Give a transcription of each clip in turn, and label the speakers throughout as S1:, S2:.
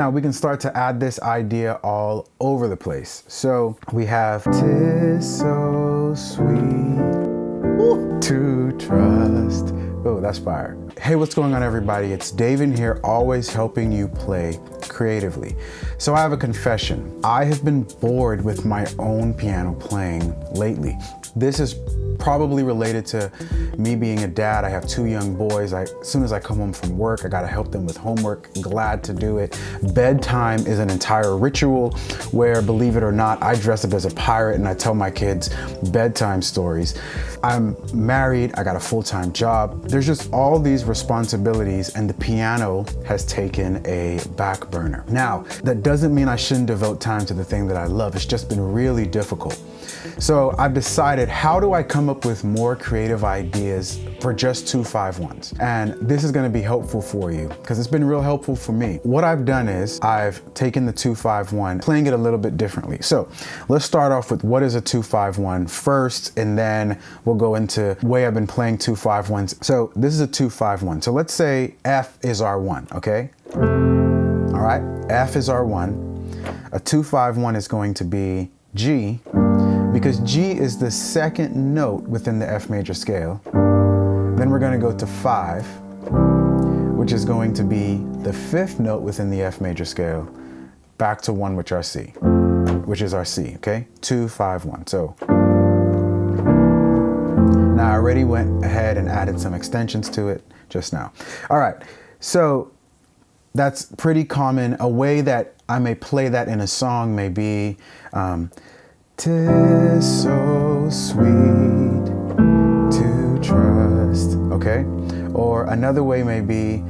S1: Now we can start to add this idea all over the place. So we have "'Tis so sweet to trust." Oh, that's fire. Hey, what's going on, everybody? It's Dave in here, always helping you play creatively. So I have a confession. I have been bored with my own piano playing lately. This is probably related to me being a dad. I have two young boys. As soon as I come home from work, I gotta help them with homework. Glad to do it. Bedtime is an entire ritual where, believe it or not, I dress up as a pirate and I tell my kids bedtime stories. I'm married, I got a full-time job. There's just all these responsibilities and the piano has taken a back burner. Now, that doesn't mean I shouldn't devote time to the thing that I love. It's just been really difficult. So I've decided, how do I come up with more creative ideas for just 2-5-1s? And this is gonna be helpful for you because it's been real helpful for me. What I've done is I've taken the 2-5-1, playing it a little bit differently. So let's start off with what is a 2-5-1 first, and then we'll go into the way I've been playing 2-5-1s. So this is a 2-5-1. So let's say F is our 1, okay? All right, F is our 1. A 2-5-1 is going to be G, because G is the second note within the F major scale. Then we're going to go to 5, which is going to be the 5th note within the F major scale, back to 1, which is our C, okay? 2-5-1. So now I already went ahead and added some extensions to it just now. All right, so that's pretty common. A way that I may play that in a song may be, "'Tis so sweet to trust," okay? Or another way may be,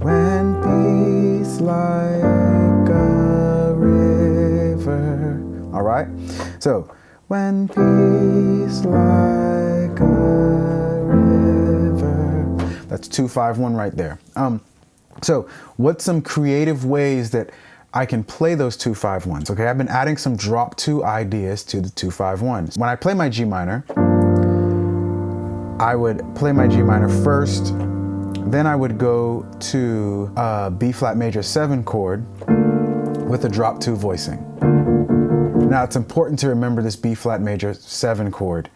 S1: "When peace like a river." All right? So, "When peace like a river." That's 2-5-1 right there. So what's some creative ways that I can play those 2-5-1s? Okay, I've been adding some drop 2 ideas to the 2-5-1s. When I play my G minor, I would play my G minor first, then I would go to a B flat major 7 chord with a drop 2 voicing. Now it's important to remember this B flat major 7 chord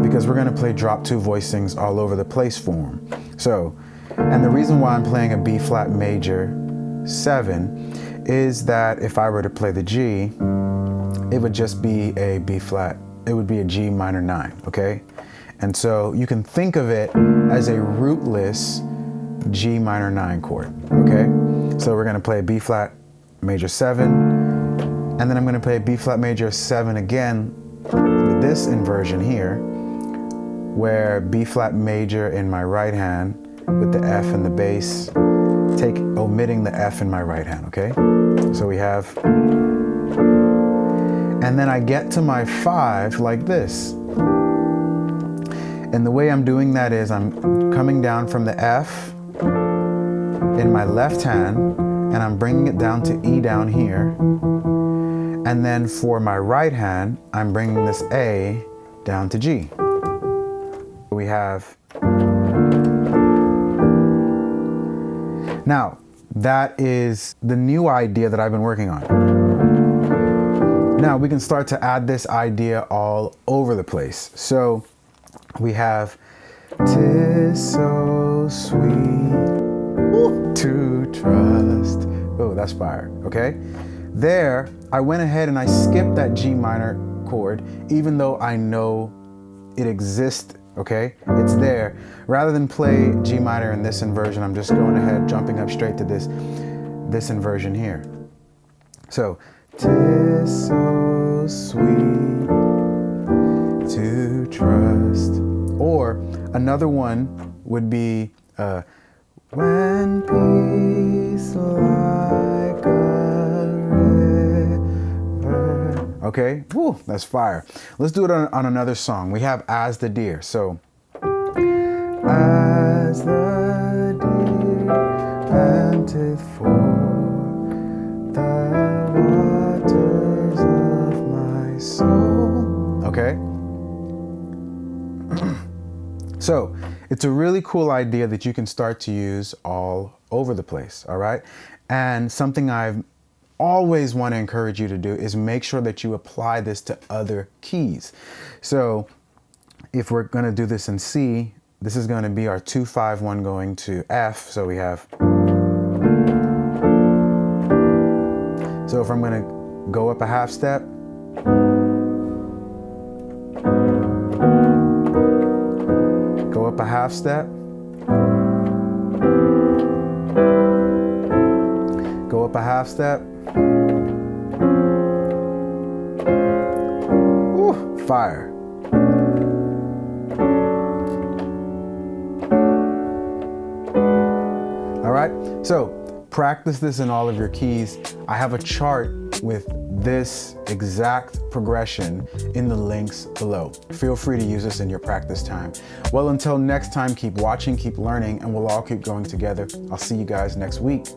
S1: because we're gonna play drop 2 voicings all over the place form. So, and the reason why I'm playing a B flat major 7 is that if I were to play the G, it would just be a B flat, it would be a G minor 9, okay? And so you can think of it as a rootless G minor 9 chord, okay? So we're gonna play a B flat major 7, and then I'm gonna play a B flat major 7 again with this inversion here, where B flat major in my right hand with the F and the bass, omitting the F in my right hand, okay? So we have, and then I get to my 5 like this. And the way I'm doing that is I'm coming down from the F in my left hand, and I'm bringing it down to E down here. And then for my right hand, I'm bringing this A down to G. We have, now, that is the new idea that I've been working on. Now we can start to add this idea all over the place. So we have, "'Tis so sweet to trust." Oh, that's fire, okay? There, I went ahead and I skipped that G minor chord, even though I know it exists. Okay, it's there. Rather than play G minor in this inversion, I'm just going ahead, jumping up straight to this inversion here. So, "'Tis so sweet to trust." Or another one would be, "When peace like a river." Okay, woo, that's fire. Let's do it on another song. We have "As the Deer." So, "As the deer panteth for the waters of my soul." Okay? So, it's a really cool idea that you can start to use all over the place, all right? And something I've always want to encourage you to do is make sure that you apply this to other keys. So if we're going to do this in C, this is going to be our 2-5-1 going to F. So we have, so if I'm going to go up a half step, go up a half step, go up a half step, woo, fire. All right, so practice this in all of your keys. I have a chart with this exact progression in the links below. Feel free to use this in your practice time. Well, until next time, keep watching, keep learning, and we'll all keep going together. I'll see you guys next week.